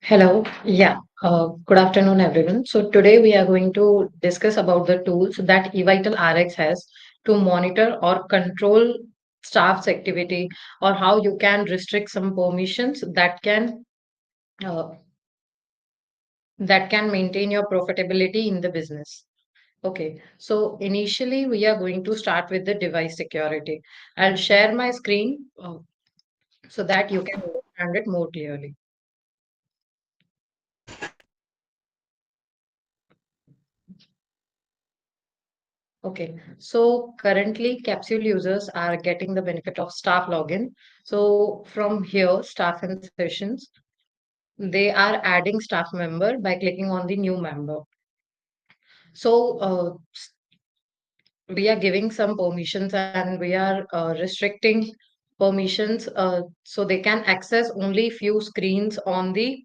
Hello. Yeah. Good afternoon, everyone. So today we are going to discuss about the tools that eVital RX has to monitor or control staff's activity, or how you can restrict some permissions uh, that can maintain your profitability in the business. Okay. So initially we are going to start with the device security. I'll share my screen so that you can understand it more clearly. Okay, so currently Capsule users are getting the benefit of staff login. So from here, staff and sessions, they are adding staff member by clicking on the new member. So we are giving some permissions and we are restricting permissions so they can access only few screens on the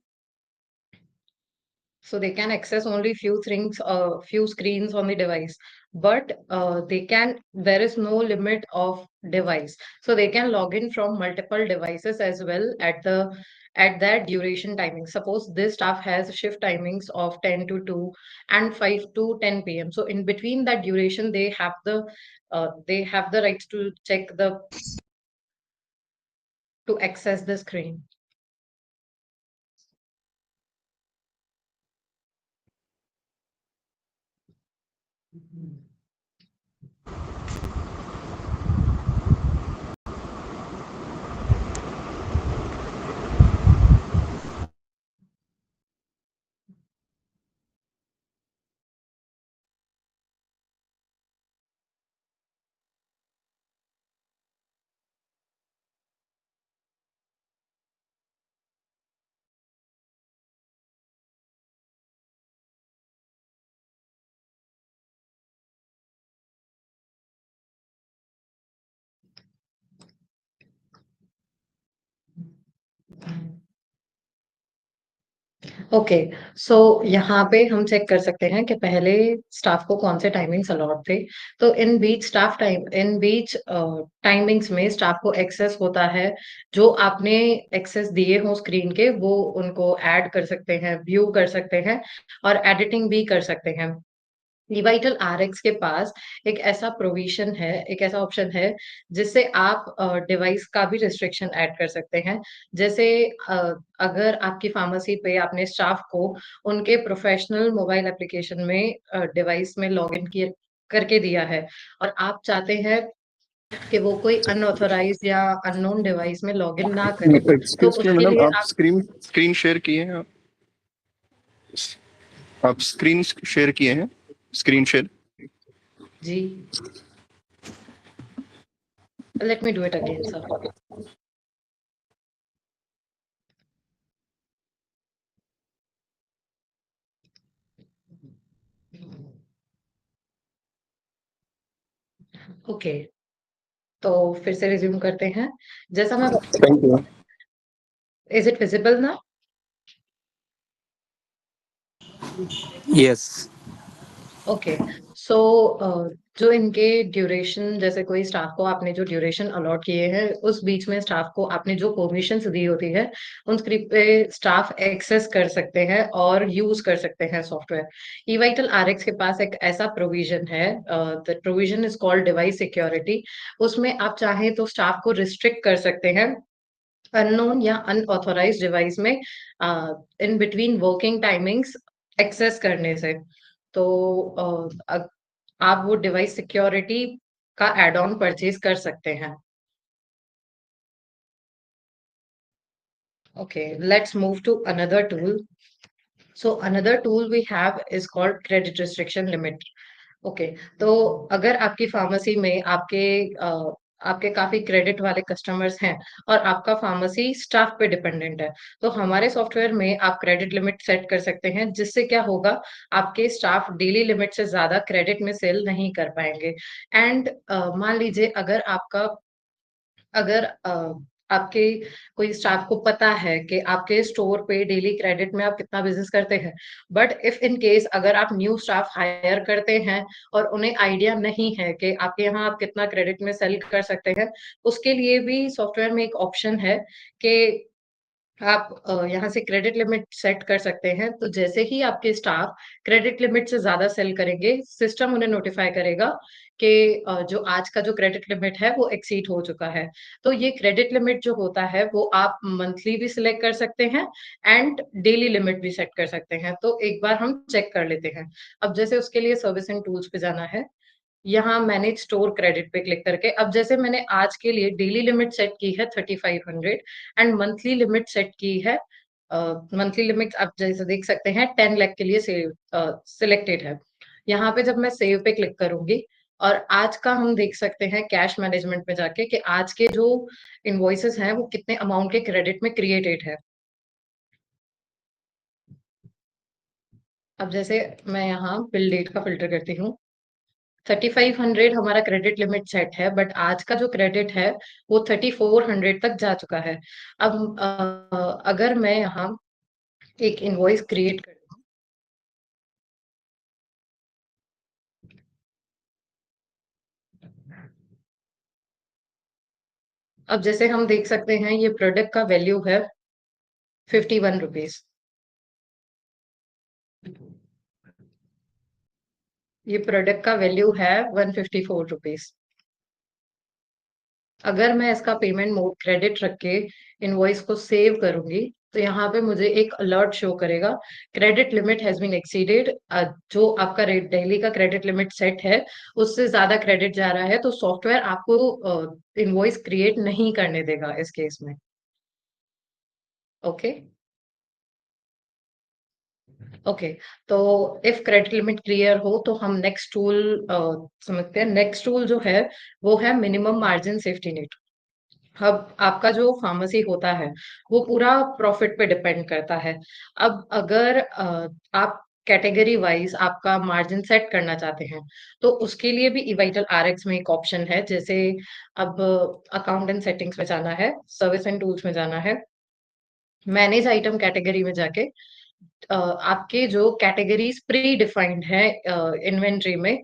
so they can access only few screens on the device, but there is no limit of device. So they can log in from multiple devices as well at that duration timing. Suppose this staff has shift timings of 10 to 2 and 5 to 10 p.m. So in between that duration, they have the rights to to access the screen. Okay, so यहाँ पे हम check कर सकते हैं कि पहले staff को कौन से टाइमिंग्स अलॉट थे। तो इन बीच टाइमिंग्स में स्टाफ को एक्सेस होता है। जो आपने एक्सेस दिए हों स्क्रीन के, वो उनको ऐड कर सकते हैं, व्यू कर सकते हैं और एडिटिंग भी कर सकते हैं। लिवाइटल आरएक्स के पास एक ऐसा ऑप्शन है जिससे आप डिवाइस का भी रिस्ट्रिक्शन ऐड कर सकते हैं। जैसे अ, अगर आपकी फार्मेसी पे आपने स्टाफ को उनके प्रोफेशनल मोबाइल एप्लीकेशन में डिवाइस में लॉगिन किए करके दिया है और आप चाहते हैं कि वो कोई अनऑथराइज्ड या अननोन डिवाइस में लॉगिन ना करे, तो एक्सक्यूज मी उसके मैडम, लिए आप आप स्क्रीन स्क्रीन शेयर किए हैं? आप स्क्रीन शेयर किए हैं? Screen share. जी, let me do it again sir. Okay, तो फिर से रिज्यूम करते हैं। जैसा मैं thank you. Is it visible ना? Yes. ओके, सो जो इनके ड्यूरेशन, जैसे कोई स्टाफ को आपने जो ड्यूरेशन अलॉट किए हैं, उस बीच में स्टाफ को आपने जो परमिशंस दी होती है, उन स्क्रिप्ट पे स्टाफ एक्सेस कर सकते हैं और यूज कर सकते हैं सॉफ्टवेयर। ईवाइटल आरएक्स के पास एक ऐसा प्रोविजन है, the provision is called device security. उसमें आप चाहें तो स्टाफ को रिस्ट्रिक्ट कर सकते हैं अननोन या अनऑथराइज्ड डिवाइस में in between working timings access करने से। तो आप वो डिवाइस सिक्योरिटी का एड ऑन परचेज कर सकते हैं। Okay, let's move to another tool. So another tool we have is called credit restriction limit. Okay, तो अगर आपकी फार्मेसी में आपके काफी क्रेडिट वाले कस्टमर्स हैं और आपका फार्मेसी स्टाफ पे डिपेंडेंट है, तो हमारे सॉफ्टवेयर में आप क्रेडिट लिमिट सेट कर सकते हैं, जिससे क्या होगा, आपके स्टाफ डेली लिमिट से ज्यादा क्रेडिट में सेल नहीं कर पाएंगे। एंड मान लीजिए अगर आपके कोई स्टाफ को पता है कि आपके स्टोर पे डेली क्रेडिट में आप कितना बिजनेस करते हैं, बट इफ इन केस अगर आप न्यू स्टाफ हायर करते हैं और उन्हें आइडिया नहीं है कि आपके यहाँ आप कितना क्रेडिट में सेल कर सकते हैं, उसके लिए भी सॉफ्टवेयर में एक ऑप्शन है कि आप यहाँ से क्रेडिट लिमिट सेट कर सकते हैं। तो जैसे ही आपके स्टाफ क्रेडिट लिमिट से ज़्यादा सेल करेंगे, सिस्टम उन्हें नोटिफ़ाई करेगा कि जो आज का जो क्रेडिट लिमिट है वो एक्सीड हो चुका है। तो ये क्रेडिट लिमिट जो होता है वो आप मंथली भी सिलेक्ट कर सकते हैं एंड डेली लिमिट भी सेट कर सकते हैं। तो एक बार हम चेक कर लेते हैं। अब जैसे उसके लिए सर्विस एंड टूल्स पे जाना है। यहाँ मैनेज स्टोर क्रेडिट पे क्लिक करके अब जैसे मैंने आज के लिए डेली लिमिट सेट की है 3500 एंड मंथली लिमिट सेट की है मंथली लिमिट आप जैसे देख सकते हैं 10 लाख के लिए सिलेक्टेड है। यहाँ पे जब मैं सेव पे क्लिक करूंगी और आज का हम देख सकते हैं कैश मैनेजमेंट में जाके कि आज के जो इनवॉइसेस हैं वो कितने अमाउंट के क्रेडिट में क्रिएटेड है। अब जैसे मैं यहाँ बिल डेट का फिल्टर करती हूँ। 3500 हमारा क्रेडिट लिमिट सेट है बट आज का जो क्रेडिट है वो 3400 तक जा चुका है। अब अगर मैं यहाँ एक इनवॉइस क्रिएट कर दूँ। अब जैसे हम देख सकते हैं ये प्रोडक्ट का वैल्यू है 51 रुपीज। ये प्रोडक्ट का वैल्यू है 154 रुपीज। अगर मैं इसका पेमेंट मोड क्रेडिट रख के इनवॉइस को सेव करूंगी तो यहाँ पे मुझे एक अलर्ट शो करेगा credit limit has been exceeded. जो आपका रेट डेली का क्रेडिट लिमिट सेट है उससे ज्यादा क्रेडिट जा रहा है तो सॉफ्टवेयर आपको इनवॉइस क्रिएट नहीं करने देगा इस केस में। ओके। ओके। तो इफ क्रेडिट लिमिट क्लियर हो तो हम नेक्स्ट टूल समझते हैं। नेक्स्ट टूल जो है वो है मिनिमम मार्जिन सेफ्टी नेट। अब आपका जो फार्मेसी होता है वो पूरा प्रॉफिट पे डिपेंड करता है। अब अगर आप कैटेगरी वाइज आपका मार्जिन सेट करना चाहते हैं तो उसके लिए भी इवाइटल आरएक्स में एक ऑप्शन है। जैसे अब अकाउंट एंड सेटिंग्स में जाना है, सर्विस एंड टूल्स में जाना है, मैनेज आइटम कैटेगरी में जाके आपके जो कैटेगरीज प्री डिफाइंड है इन्वेंट्री में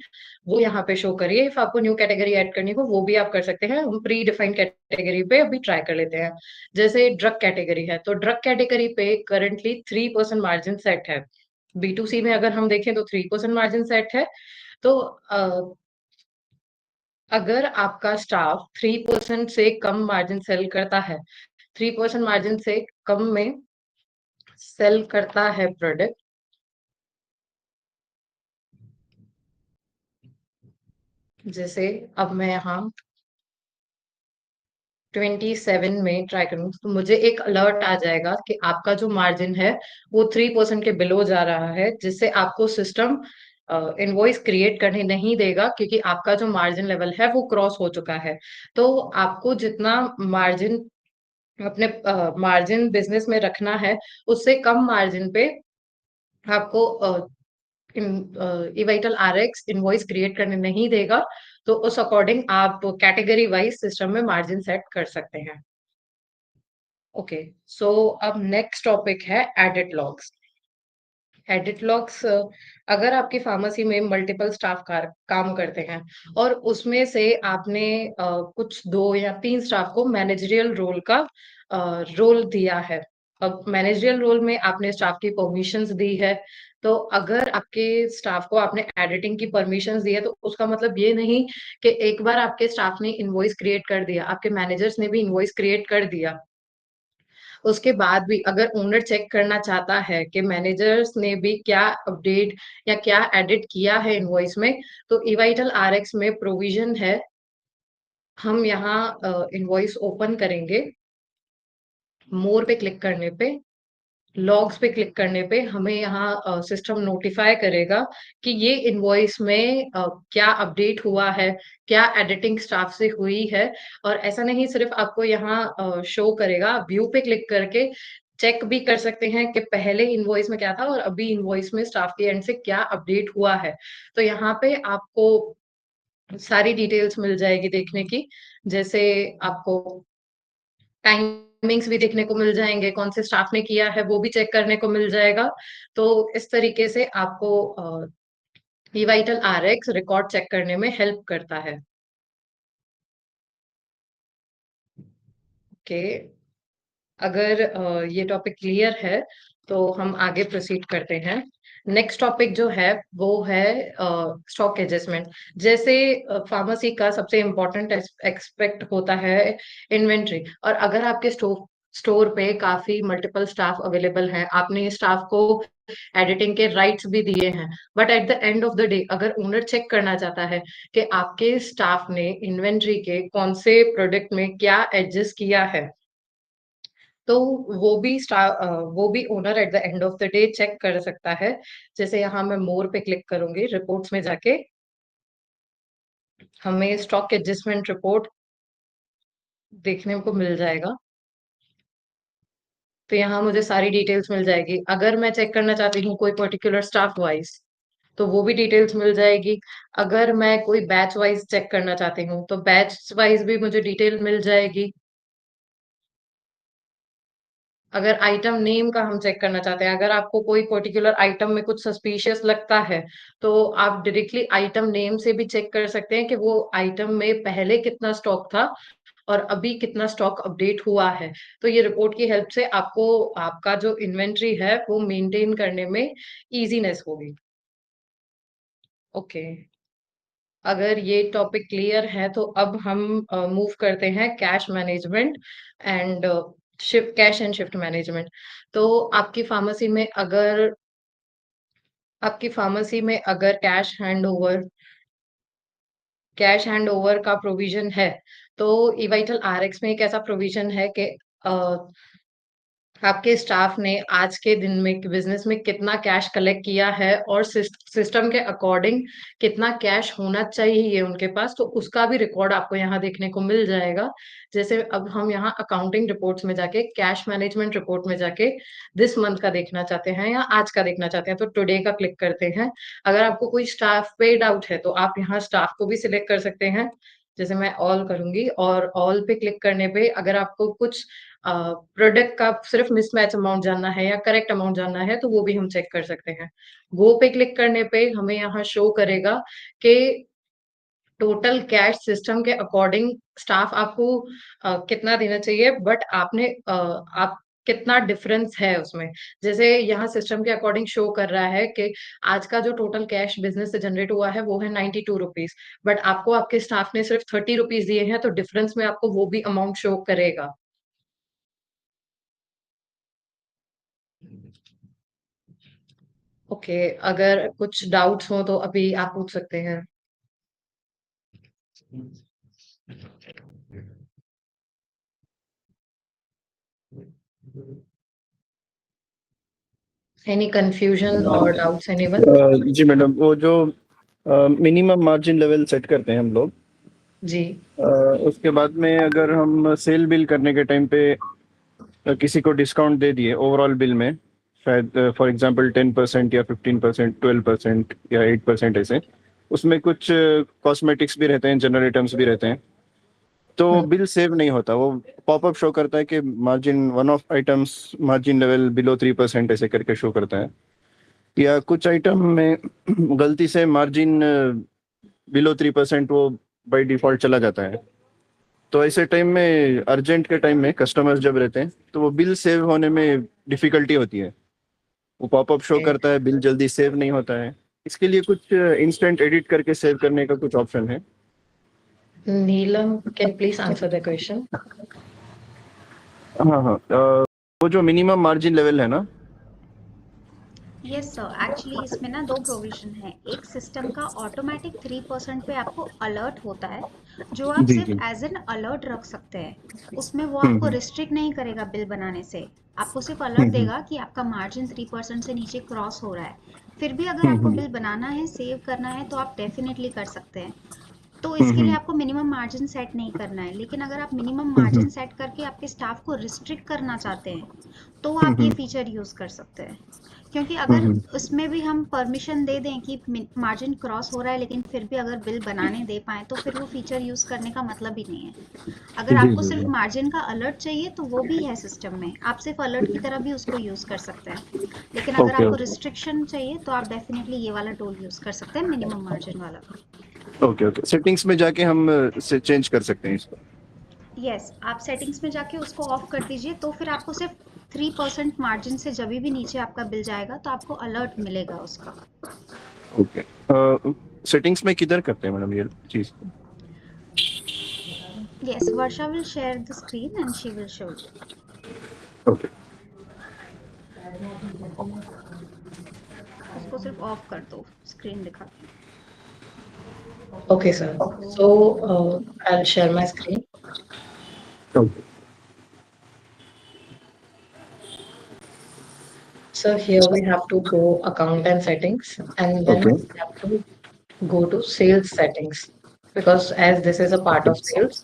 वो यहाँ पे शो करिए। इफ आपको न्यू कैटेगरी ऐड करनी हो वो भी आप कर सकते हैं। हम प्री डिफाइंड कैटेगरी पे अभी ट्राई कर लेते हैं। जैसे ड्रग कैटेगरी है तो ड्रग कैटेगरी पे करंटली 3% मार्जिन सेट है। B2C में अगर हम देखें तो 3% मार्जिन सेट है। तो अगर आपका स्टाफ 3% से कम मार्जिन सेल करता है, 3% मार्जिन से कम में सेल करता है प्रोडक्ट। जैसे अब मैं यहाँ 27 में ट्राई करूँ तो मुझे एक अलर्ट आ जाएगा कि आपका जो मार्जिन है वो 3% के बिलो जा रहा है, जिससे आपको सिस्टम इनवॉइस क्रिएट करने नहीं देगा क्योंकि आपका जो मार्जिन लेवल है वो क्रॉस हो चुका है। तो आपको जितना मार्जिन अपने मार्जिन बिजनेस में रखना है उससे कम मार्जिन पे आपको इवाइटल आरएक्स इनवॉइस क्रिएट करने नहीं देगा। तो उस अकॉर्डिंग आप कैटेगरी वाइज सिस्टम में मार्जिन सेट कर सकते हैं। ओके। सो अब नेक्स्ट टॉपिक है एडिट लॉग्स। एडिट लॉग्स अगर आपकी फार्मेसी में मल्टीपल स्टाफ काम करते हैं और उसमें से आपने कुछ 2 या 3 स्टाफ को मैनेजरियल रोल का रोल दिया है। अब मैनेजरियल रोल में आपने स्टाफ की परमिशंस दी है। तो अगर आपके स्टाफ को आपने एडिटिंग की परमिशंस दी है तो उसका मतलब ये नहीं कि एक बार आपके स्टाफ ने इनवॉइस क्रिएट कर दिया, आपके मैनेजर्स ने भी इनवॉइस क्रिएट कर दिया, उसके बाद भी अगर ओनर चेक करना चाहता है कि मैनेजर्स ने भी क्या अपडेट या क्या एडिट किया है इनवॉइस में, तो इवाइटल आरएक्स में प्रोविजन है। हम यहाँ इनवॉइस ओपन करेंगे, मोर पे क्लिक करने पे, लॉग्स पे क्लिक करने पे हमें यहाँ सिस्टम नोटिफाई करेगा कि ये इनवॉइस में क्या अपडेट हुआ है, क्या एडिटिंग स्टाफ से हुई है। और ऐसा नहीं सिर्फ आपको यहाँ शो करेगा, व्यू पे क्लिक करके चेक भी कर सकते हैं कि पहले इनवॉइस में क्या था और अभी इनवॉइस में स्टाफ के एंड से क्या अपडेट हुआ है। तो यहाँ पे आपको सारी डिटेल्स मिल जाएगी देखने की। जैसे आपको टाइमिंग्स भी देखने को मिल जाएंगे, कौन से स्टाफ ने किया है वो भी चेक करने को मिल जाएगा। तो इस तरीके से आपको ईवाइटल आरएक्स रिकॉर्ड चेक करने में हेल्प करता है। ओके। अगर ये टॉपिक क्लियर है तो हम आगे प्रोसीड करते हैं। नेक्स्ट टॉपिक जो है वो है स्टॉक एडजस्टमेंट। जैसे फार्मेसी का सबसे इम्पोर्टेंट एक्सपेक्ट होता है इन्वेंट्री, और अगर आपके स्टोर पे काफी मल्टीपल स्टाफ अवेलेबल है, आपने स्टाफ को एडिटिंग के राइट्स भी दिए हैं, but at the end of the day अगर ओनर चेक करना चाहता है कि आपके स्टाफ ने इन्वेंट्री के कौन से प्रोडक्ट में क्या एडजस्ट किया है, तो वो भी owner at the end of the day check कर सकता है। जैसे यहाँ मैं मोर पे क्लिक करूंगी, रिपोर्ट्स में जाके हमें स्टॉक एडजस्टमेंट रिपोर्ट देखने को मिल जाएगा। तो यहाँ मुझे सारी डिटेल्स मिल जाएगी। अगर मैं चेक करना चाहती हूँ कोई पर्टिकुलर स्टाफ वाइज, तो वो भी डिटेल्स मिल जाएगी। अगर मैं कोई बैच वाइज चेक करना चाहती हूँ तो बैच वाइज भी मुझे डिटेल मिल जाएगी। अगर आइटम नेम का हम चेक करना चाहते हैं, अगर आपको कोई पर्टिकुलर आइटम में कुछ सस्पिशियस लगता है, तो आप डायरेक्टली आइटम नेम से भी चेक कर सकते हैं कि वो आइटम में पहले कितना स्टॉक था और अभी कितना स्टॉक अपडेट हुआ है। तो ये रिपोर्ट की हेल्प से आपको आपका जो इन्वेंट्री है वो मेंटेन करने में इजीनेस होगी। ओके, अगर ये टॉपिक क्लियर है तो अब हम मूव करते हैं cash management and shift cash and shift management. तो आपकी फार्मेसी में अगर कैश हैंड ओवर का प्रोविजन है, तो ईवाइटल आरएक्स में एक ऐसा प्रोविजन है कि आपके स्टाफ ने आज के दिन में बिजनेस में कितना कैश कलेक्ट किया है और सिस्टम के अकॉर्डिंग कितना कैश होना चाहिए उनके पास, तो उसका भी रिकॉर्ड आपको यहाँ देखने को मिल जाएगा। जैसे अब हम यहाँ अकाउंटिंग रिपोर्ट्स में जाके कैश मैनेजमेंट रिपोर्ट में जाके दिस मंथ का देखना चाहते हैं या आज का देखना चाहते हैं, तो टुडे का क्लिक करते हैं। अगर आपको कोई स्टाफ पे डाउट है तो आप यहाँ स्टाफ को भी सिलेक्ट कर सकते हैं। जैसे मैं ऑल करूंगी और ऑल पे क्लिक करने पे अगर आपको कुछ प्रोडक्ट का सिर्फ मिसमैच अमाउंट जानना है या करेक्ट अमाउंट जानना है, तो वो भी हम चेक कर सकते हैं। गो पे क्लिक करने पे हमें यहाँ शो करेगा कि टोटल कैश सिस्टम के अकॉर्डिंग स्टाफ आपको कितना देना चाहिए, बट आप कितना डिफरेंस है उसमें। जैसे यहाँ सिस्टम के अकॉर्डिंग शो कर रहा है कि आज का जो टोटल कैश बिजनेस से जनरेट हुआ है वो है 92 रुपीज, बट आपको आपके स्टाफ ने सिर्फ 30 रुपीज दिए हैं, तो डिफरेंस में आपको वो भी अमाउंट शो करेगा। ओके, अगर कुछ डाउट्स हो तो अभी आप पूछ सकते हैं। एनी कंफ्यूजन और डाउट्स एनीवन? जी मैडम, वो जो मिनिमम मार्जिन लेवल सेट करते हैं हम लोग, जी। उसके बाद में अगर हम सेल बिल करने के टाइम पे किसी को डिस्काउंट दे दिए ओवरऑल बिल में, शायद फॉर एग्जांपल 10% या 15%, 12% या 8% ऐसे, उसमें कुछ कॉस्मेटिक्स भी रहते हैं, जनरल आइटम्स भी रहते हैं, तो हम्म, बिल सेव नहीं होता। वो पॉपअप शो करता है कि margin one of items margin level below 3% ऐसे करके शो करता है। या कुछ आइटम में गलती से मार्जिन बिलो 3% वो बाय डिफॉल्ट चला जाता है। तो ऐसे टाइम में, अर्जेंट के टाइम में कस्टमर्स जब रहते हैं, तो वो बिल सेव होने में डिफिकल्टी होती है। वो पॉपअप शो ओके। करता है, बिल जल्दी सेव नहीं होता है। इसके लिए कुछ इंस्टेंट एडिट करके सेव करने का कुछ ऑप्शन है? Neelam, can please answer the question? हाँ हाँ, वो जो मिनिमम मार्जिन लेवल है ना। यस सर, एक्चुअली इसमें ना दो प्रोविजन है। एक सिस्टम का ऑटोमेटिक 3% पे आपको अलर्ट होता है, जो आप जी सिर्फ जी। एज एन अलर्ट रख सकते हैं। उसमें वो आपको हम्म रिस्ट्रिक्ट नहीं करेगा बिल बनाने से। आपको सिर्फ अलर्ट हम्म देगा कि आपका मार्जिन 3% से नीचे क्रॉस हो रहा है। फिर भी अगर आपको हम्म बिल बनाना है, सेव करना है, तो आप डेफिनेटली कर सकते हैं। तो हम्म इसके लिए हम्म आपको मिनिमम मार्जिन सेट नहीं करना है। लेकिन अगर आप मिनिमम हम्म मार्जिन सेट करके आपके स्टाफ को रिस्ट्रिक्ट करना चाहते हैं, तो आप ये हम्म फीचर यूज कर सकते हैं। क्योंकि अगर हम्म उसमें भी हम परमिशन दे दें कि मार्जिन क्रॉस हो रहा है, लेकिन फिर भी अगर बिल बनाने दे पाए, तो फिर वो फीचर यूज करने का मतलब ही नहीं है। अगर जी आपको जी सिर्फ जी। मार्जिन का अलर्ट चाहिए, तो वो भी है सिस्टम में, आप सिर्फ अलर्ट की तरह भी उसको यूज कर सकते हैं। लेकिन अगर ओके आपको ओके रिस्ट्रिक्शन चाहिए, तो आप डेफिनेटली ये वाला टूल यूज कर सकते हैं, मिनिमम मार्जिन वाला। ओके ओके, सेटिंग्स में जाके हम से चेंज कर सकते हैं इसको। यस, आप सेटिंग्स में जाके उसको ऑफ कर दीजिए, तो फिर आपको सिर्फ 3% मार्जिन से जब भी नीचे आपका बिल जाएगा तो आपको अलर्ट मिलेगा उसका। ओके, सेटिंग्स में किधर करते हैं मैडम ये चीज? Yes, Varsha will share the screen and she will show you. Okay, उसको सिर्फ ऑफ कर दो स्क्रीन दिखा के। Okay, sir. So I'll share my screen. Okay, So here we have to go account and settings, and then okay, we have to go to sales settings, because as this is a part of sales.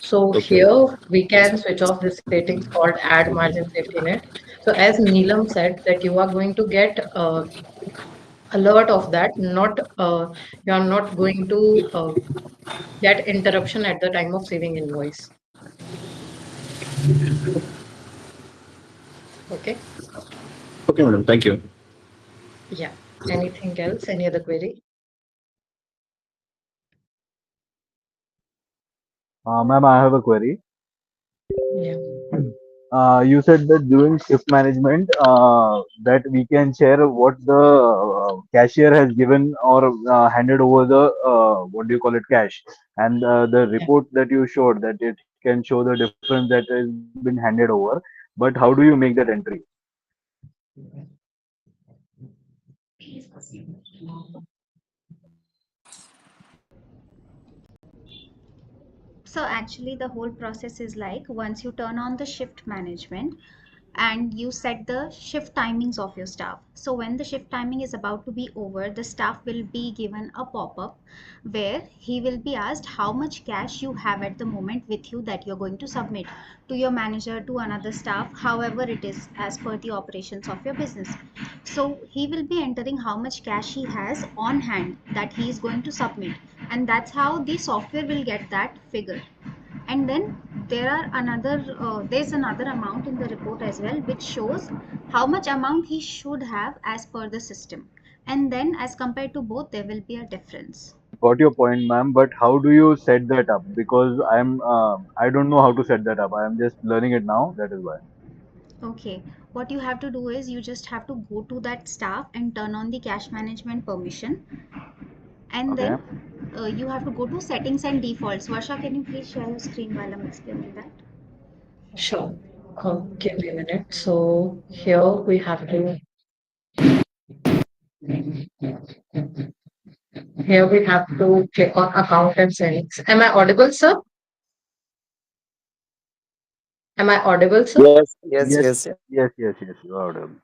So okay, here we can switch off this settings called add margin safety net. So as Neelam said that you are going to get alert of that, not you are not going to get interruption at the time of saving invoice. Okay. Okay madam, thank you. Yeah. Anything else? Any other query? Ma'am, I have a query. Yeah. You said that during shift management, that we can share what the cashier has given or handed over the what do you call it, cash, and the Yeah. report that you showed that it can show the difference that has been handed over. But how do you make that entry? So actually the whole process is like, once you turn on the shift management and you set the shift timings of your staff. So when the shift timing is about to be over, the staff will be given a pop-up where he will be asked how much cash you have at the moment with you that you're going to submit to your manager, to another staff, however it is as per the operations of your business. So he will be entering how much cash he has on hand that he is going to submit, and that's how the software will get that figure. And then there's another amount in the report as well which shows how much amount he should have as per the system, and then as compared to both there will be a difference. Got your point, ma'am. But how do you set that up? Because I don't know how to set that up. I am just learning it now. That is why. Okay, what you have to do is you just have to go to that staff and turn on the cash management permission, and Okay. then you have to go to settings and defaults. Varsha, can you please share your screen while I'm explaining that? Sure. Give me a minute. So here we have to click on account and settings. Am I audible, sir? Am I audible, sir? Yes, yes, Yes, yes, yes. yes. You are audible.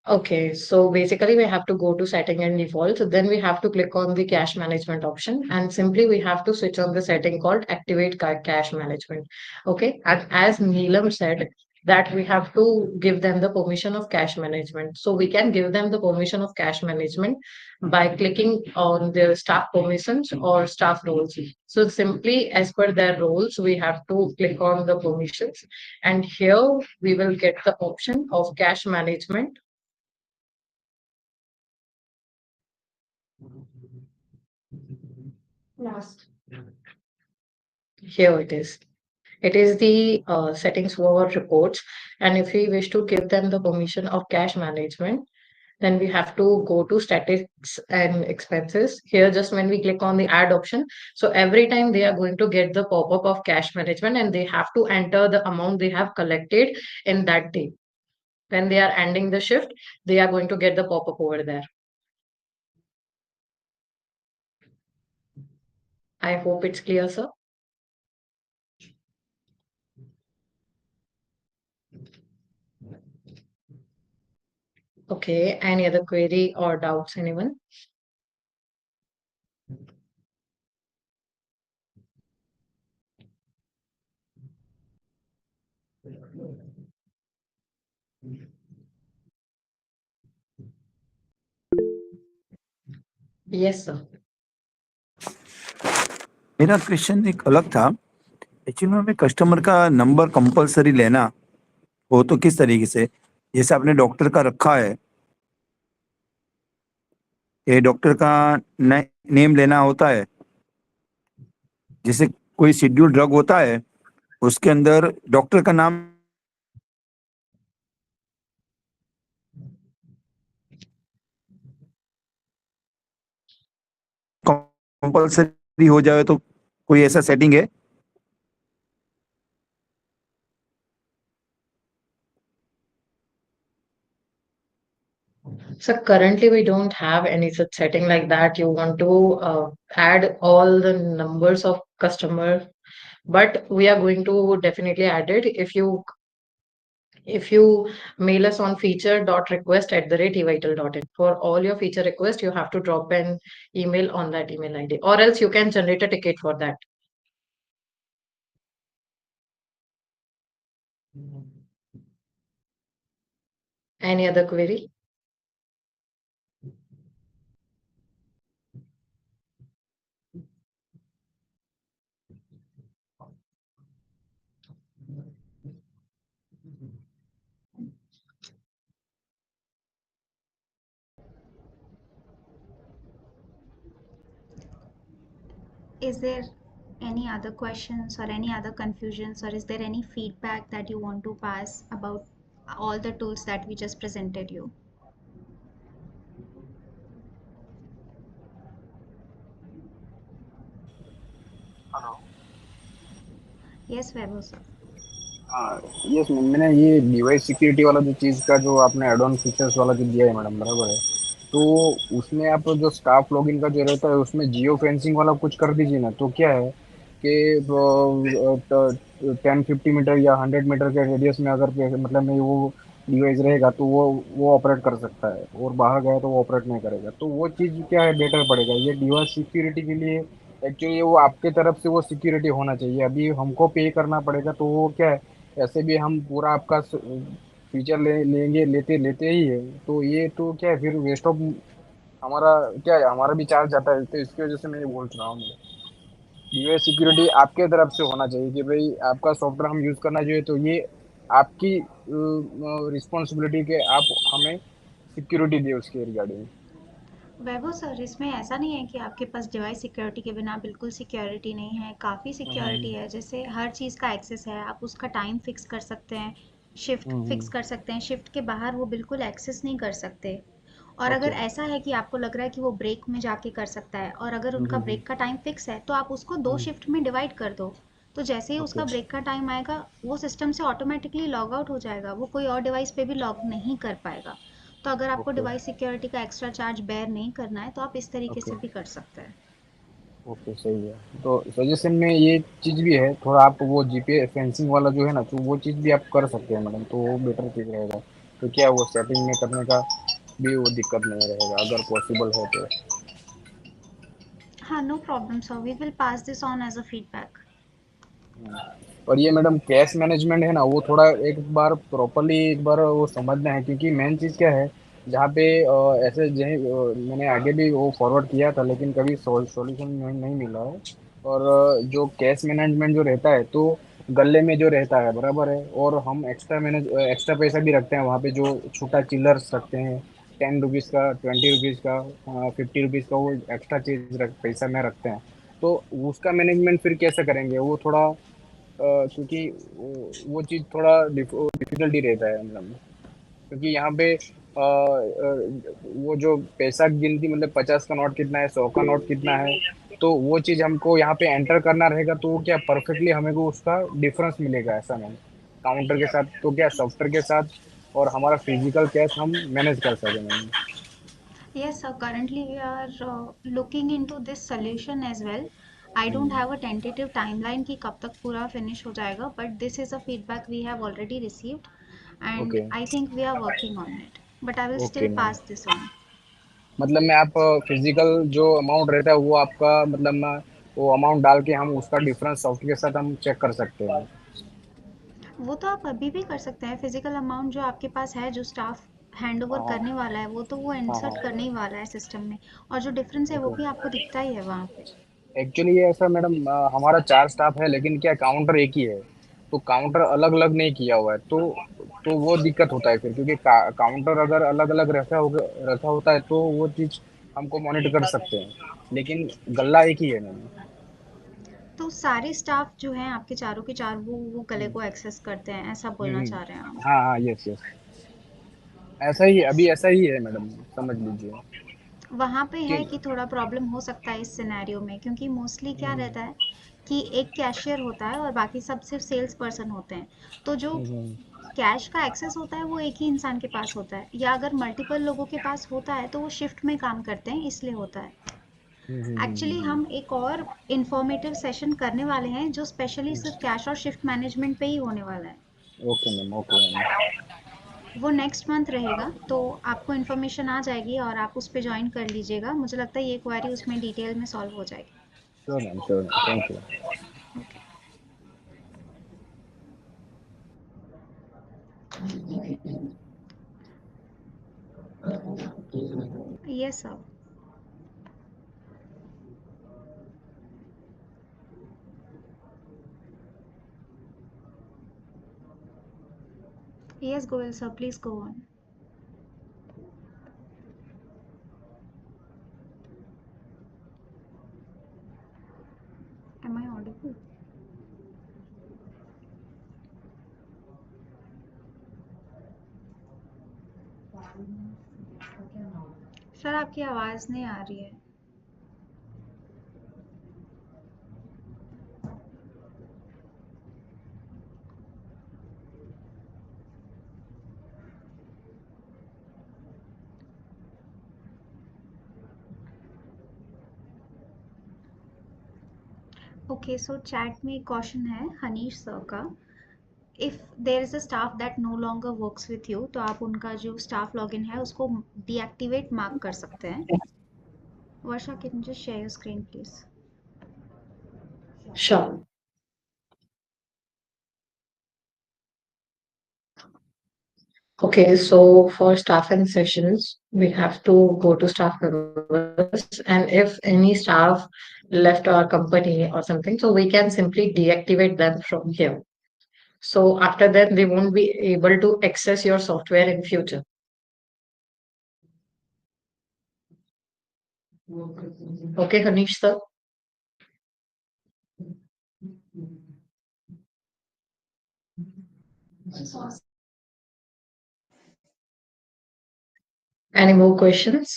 Okay, so basically we have to go to setting and default. So then we have to click on the cash management option, and simply we have to switch on the setting called activate cash management. Okay, and as Neelam said that we have to give them the permission of cash management. So we can give them the permission of cash management by clicking on their staff permissions or staff roles. So simply as per their roles, we have to click on the permissions, and here we will get the option of cash management. Last. Here it is. It is the settings for reports. And if we wish to give them the permission of cash management, then we have to go to statistics and expenses. Here, just when we click on the add option, so every time they are going to get the pop-up of cash management, and they have to enter the amount they have collected in that day. When they are ending the shift, they are going to get the pop-up over there. I hope it's clear, sir. Okay, any other query or doubts, anyone? Yes, sir. मेरा question एक अलग था। Actually में हमें customer का number compulsory लेना हो तो किस तरीके से, जैसे आपने डॉक्टर का रखा है, ये डॉक्टर का नेम लेना होता है, जैसे कोई शेड्यूल ड्रग होता है उसके अंदर डॉक्टर का नाम कंपलसरी हो जाए तो कोई ऐसा सेटिंग है? So currently we don't have any such setting like that. You want to add all the numbers of customer, but we are going to definitely add it if you mail us on feature.request@evital.in. For all your feature requests, you have to drop an email on that email ID, or else you can generate a ticket for that. Any other query? Is there any other questions or any other confusions, or is there any feedback that you want to pass about all the tools that we just presented you? Hello. Yes, Vaibhav sir. हाँ, yes ma'am, मैंने ये device security वाला जो चीज़ का जो आपने add on features वाला जो दिया है मैडम, बराबर है। तो उसमें आप जो स्टाफ लॉगिन का जो रहता है उसमें जियो फेंसिंग वाला कुछ कर दीजिए ना, तो क्या है कि 10-50 मीटर या 100 मीटर के रेडियस में अगर मतलब में वो डिवाइस रहेगा तो वो ऑपरेट कर सकता है, और बाहर गया तो वो ऑपरेट नहीं करेगा। तो वो चीज़ क्या है, बेटर पड़ेगा ये डिवाइस सिक्योरिटी के लिए। एक्चुअली वो आपके तरफ से वो सिक्योरिटी होना चाहिए, अभी हमको पे करना पड़ेगा, तो वो क्या है, ऐसे भी हम पूरा आपका फीचर लेंगे, लेते लेते ही है, तो ये तो क्या है फिर वेस्ट ऑफ हमारा, क्या है हमारा भी चार्ज जाता है, तो इसकी वजह से मैं ये बोल रहा हूँ। ये सिक्योरिटी आपके तरफ से होना चाहिए कि भाई आपका सॉफ्टवेयर हम यूज़ करना चाहिए, तो ये आपकी रिस्पॉन्सिबिलिटी के आप हमें सिक्योरिटी दिए उसके रिगार्डिंग। वैभव सर, इसमें ऐसा नहीं है कि आपके पास डिवाइस सिक्योरिटी के बिना बिल्कुल सिक्योरिटी नहीं है, काफ़ी सिक्योरिटी है। जैसे हर चीज़ का एक्सेस है, आप उसका टाइम फिक्स कर सकते हैं, शिफ्ट फिक्स कर सकते हैं, शिफ्ट के बाहर वो बिल्कुल एक्सेस नहीं कर सकते। और अगर ओके। ऐसा है कि आपको लग रहा है कि वो ब्रेक में जाके कर सकता है, और अगर उनका ब्रेक का टाइम फिक्स है, तो आप उसको 2 शिफ्ट में डिवाइड कर दो। तो जैसे ही ओके। उसका ब्रेक का टाइम आएगा, वो सिस्टम से ऑटोमेटिकली लॉग आउट हो जाएगा, वो कोई और डिवाइस पे भी लॉग नहीं कर पाएगा। तो अगर आपको ओके। डिवाइस सिक्योरिटी का एक्स्ट्रा चार्ज बेयर नहीं करना है, तो आप इस तरीके ओके। से भी कर सकते हैं। ओके, सही है। तो सजेशन में ये चीज़ भी है, थोड़ा आप वो जीपीए फेंसिंग वाला जो है ना, तो वो चीज़ भी आप कर सकते हैं मैडम, तो वो बेटर चीज़ रहेगा। तो क्या वो सेटिंग में करने का भी वो दिक्कत नहीं रहेगा, अगर पॉसिबल है तो। हाँ, no problem sir, we will pass this on as a feedback. और ये मैडम कैश मैनेजमेंट है ना, वो थोड़ा एक बार प्रॉपरली एक बार वो समझना है, क्योंकि मेन चीज़ क्या है, जहाँ पे ऐसे मैंने आगे भी वो फॉरवर्ड किया था, लेकिन कभी सॉल्यूशन नहीं मिला है। और जो कैश मैनेजमेंट जो रहता है, तो गले में जो रहता है, बराबर है, और हम एक्स्ट्रा पैसा भी रखते हैं वहाँ पे, जो छोटा चिल्लर्स रखते हैं, 10 रुपीज़ का, 20 रुपीज़ का, 50 रुपीज़ का, वो एक्स्ट्रा चीज़ पैसा में रखते हैं। तो उसका मैनेजमेंट फिर कैसे करेंगे, वो थोड़ा क्योंकि वो चीज़ थोड़ा डिफिकल्टी रहता है मतलब, क्योंकि यहाँ पे वो जो पैसा की गिनती, मतलब 50 का नोट कितना है, 100 का नोट कितना है, तो वो चीज़ हमको यहाँ पे एंटर करना रहेगा, तो वो क्या परफेक्टली हमें को उसका डिफरेंस मिलेगा ऐसा मैम, काउंटर के साथ, तो क्या सॉफ्टवेयर के साथ और हमारा फिजिकल कैश हम मैनेज कर सकें ma'am. Yes, sir. Currently, we are looking into this solution as well. I don't have a tentative timeline कि कब तक पूरा finish हो जाएगा, but this is a feedback we have already received, and okay. I think we are working on it. But I will okay still ma'am, pass this on. मतलब में आप physical जो अमाउंट रहता है वो आपका, मतलब ना वो अमाउंट डाल के हम उसका डिफरेंस सॉफ्टवेयर के साथ हम चेक कर सकते हैं। वो तो आप अभी भी कर सकते हैं। फिजिकल अमाउंट जो आपके पास है, जो स्टाफ हैंड ओवर हाँ हाँ। करने वाला है, वो तो वो हाँ इंसर्ट हाँ। करने ही वाला है सिस्टम में, और जो डिफरेंस है वो ओके। भी आपको दिखता ही है वहाँ पे। एक्चुअली ये ऐसा मैडम, हमारा 4 स्टाफ है, लेकिन क्या काउंटर एक ही है, तो काउंटर अलग अलग नहीं किया हुआ है, तो वो दिक्कत होता है फिर, क्योंकि काउंटर अगर अलग अलग रखा होता है तो वो चीज़ हमको मॉनिटर कर सकते हैं, लेकिन गल्ला एक ही है मैम। तो सारे स्टाफ जो हैं आपके चारों के चार वो गले को एक्सेस करते हैं, ऐसा बोलना चाह रहे हैं आप? हाँ हाँ, यस यस, ऐसा ही है, अभी ऐसा ही है मैडम, समझ लीजिए वहाँ पे कि है कि थोड़ा प्रॉब्लम हो सकता है इस सिनेरियो में, क्योंकि मोस्टली क्या रहता है कि एक कैशियर होता है और बाकी सब सिर्फ सेल्स पर्सन होते हैं। तो जो कैश का एक्सेस होता है वो एक ही इंसान के पास होता है, या अगर मल्टीपल लोगों के पास होता है तो वो शिफ्ट में काम करते हैं, इसलिए होता है। एक्चुअली हम एक और इंफॉर्मेटिव सेशन करने वाले हैं जो स्पेशली सिर्फ कैश और शिफ्ट मैनेजमेंट पे ही होने वाला है। ओके मैम, ओके मैम, वो नेक्स्ट मंथ रहेगा, तो आपको इन्फॉर्मेशन आ जाएगी और आप उस पे ज्वाइन कर लीजिएगा। मुझे लगता है ये क्वेरी उसमें डिटेल में सॉल्व हो जाएगी। Sure ma'am, thank you. Okay, yes sir. Yes Goyal sir, please go on. Am I audible? Sir आपकी आवाज नहीं आ रही है। ओके, सो चैट में एक क्वेश्चन है हनीश सर का। If there is a staff that no longer works with you, तो आप उनका जो स्टाफ लॉगिन है उसको डीएक्टिवेट मार्क कर सकते हैं। Varsha, can you just share your screen please? Sure. Okay, so for staff and sessions, we have to go to staff members, and if any staff left our company or something, so we can simply deactivate them from here. So after that, we won't be able to access your software in future. Okay, Hanish sir. Any more questions?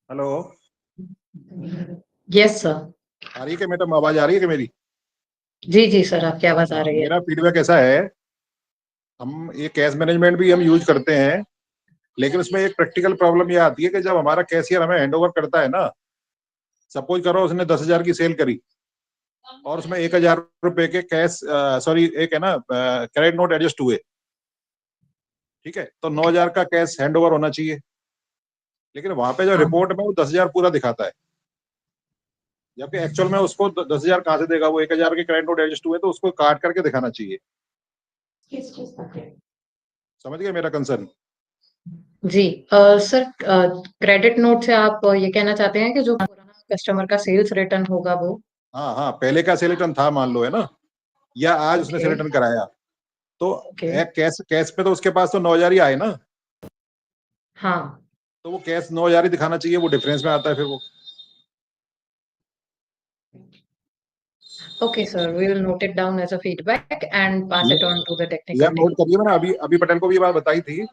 Hello, Yes, sir. आ रही है क्या madam, आवाज आ रही है क्या मेरी? जी जी sir, आपकी आवाज आ रही है। मेरा फीडबैक ऐसा है, हम ये कैश मैनेजमेंट भी हम यूज करते हैं, लेकिन उसमें एक प्रैक्टिकल प्रॉब्लम ये आती है कि जब हमारा कैशियर हमें हैंड ओवर करता है ना, सपोज करो उसने 10,000 की सेल करी और उसमें 1,000 रुपए के कैश, सॉरी, एक है ना क्रेडिट नोट एडजस्ट हुए, ठीक है, तो 9,000 का कैश हैंड ओवर होना चाहिए, लेकिन वहां पे जो हाँ। रिपोर्ट में वो 10,000 पूरा दिखाता है, जबकि एक्चुअल में उसको 10,000 कहाँ से देगा? वो 1,000 के क्रेडिट नोट एडजस्ट हुए तो उसको काट करके दिखाना चाहिए। समझ गए मेरा कंसर्न? जी सर, क्रेडिट नोट से आप ये कहना चाहते हैं कि जो पुराना कस्टमर का सेल्स रिटर्न होगा वो? हाँ हाँ, पहले का सेल रिटर्न था मान लो, है ना, या आज उसने सेल ओके रिटर्न कराया, तो ओके। कैश कैश पे तो उसके पास तो 9,000 ही आए ना, हाँ। तो वो कैश 9,000 ही दिखाना चाहिए, वो डिफरेंस में आता है फिर वो। Okay, sir. We will note it down as a feedback and pass it on to the यार technical नोट team. करिए, मैंने अभी अभी पटेल को भी ये बात बताई थी,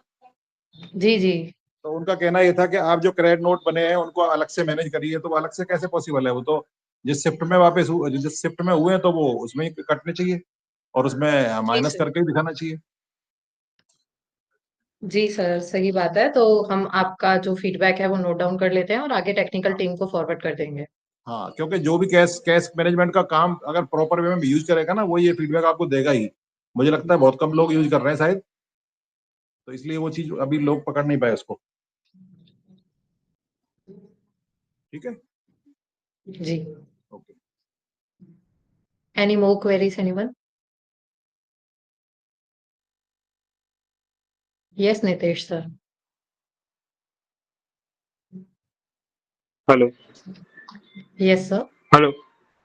जी जी। तो उनका कहना ये था कि आप जो क्रेडिट नोट बने हैं उनको अलग से मैनेज करिए, तो वो अलग से कैसे पॉसिबल है? वो तो जिस शिफ्ट में वापस जिस शिफ्ट में हुए हैं तो वो उसमें ही कटने चाहिए और उसमें जी माइनस सर। करके ही दिखाना चाहिए। जी सर, सही बात है। तो हम आपका जो फीडबैक है वो नोट डाउन कर लेते हैं और आगे टेक्निकल टीम को फॉरवर्ड कर देंगे। हाँ, क्योंकि जो भी कैश कैश मैनेजमेंट का काम अगर प्रॉपर वे में यूज करेगा ना, वो ये फीडबैक आपको देगा ही। मुझे लगता है बहुत कम लोग यूज कर रहे हैं शायद, तो इसलिए वो चीज अभी लोग पकड़ नहीं पाए उसको। ठीक है, जी। Okay. Any more queries, anyone? Yes, Nitesh sir. Hello. Yes sir. Hello.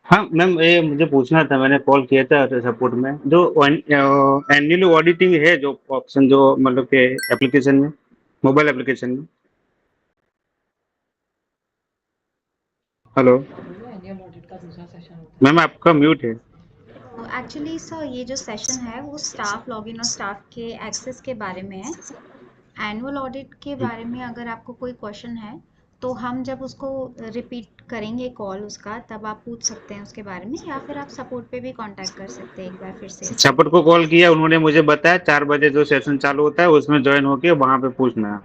हाँ मैम, ये मुझे पूछना था, मैंने कॉल किया था सपोर्ट में, जो एनुअल ऑडिटिंग है जो ऑप्शन, जो मतलब के एप्लीकेशन में, मोबाइल एप्लीकेशन में। हेलो मैम, आपका म्यूट है। एक्चुअली सर ये जो सेशन है वो स्टाफ लॉगिन और स्टाफ के एक्सेस के बारे में है। एनुअल ऑडिट के बारे में अगर आपको कोई क्वेश्चन है तो हम जब उसको रिपीट करेंगे कॉल उसका, तब आप पूछ सकते हैं उसके बारे में, या फिर आप सपोर्ट पे भी कांटेक्ट कर सकते हैं एक बार फिर से। सपोर्ट को कॉल किया, उन्होंने मुझे बताया 4 बजे जो सेशन चालू होता है उसमें ज्वाइन होके वहां पे पूछना है।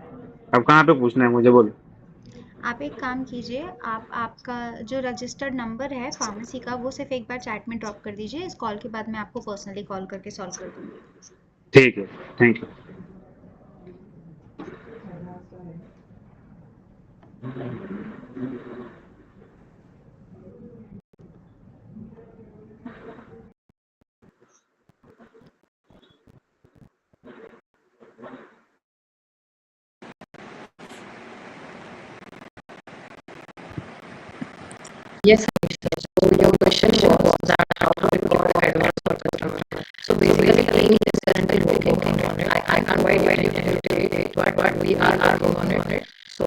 अब कहाँ पे पूछना है मुझे बोलो। आप एक काम कीजिए, आप आपका जो रजिस्टर्ड नंबर है फार्मेसी का वो सिर्फ एक बार चैट में ड्रॉप कर दीजिए। इस कॉल के बाद मैं आपको पर्सनली कॉल करके सॉल्व कर दूंगी। ठीक है, thank you. Yes, Anish. So your question was that how to record advance for customer. So basically, cleaning is currently working on it. I can't quite validate it, but we are working on it. So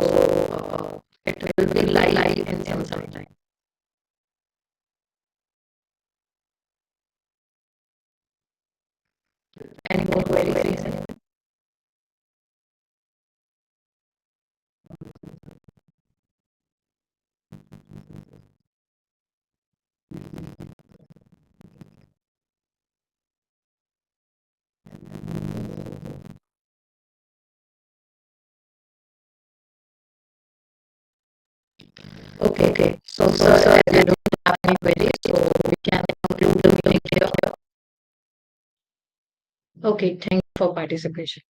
it will be live in some time. Any more queries? Okay. So sir, as I don't have any queries, so we can conclude the meeting here. Okay, thank you for participation.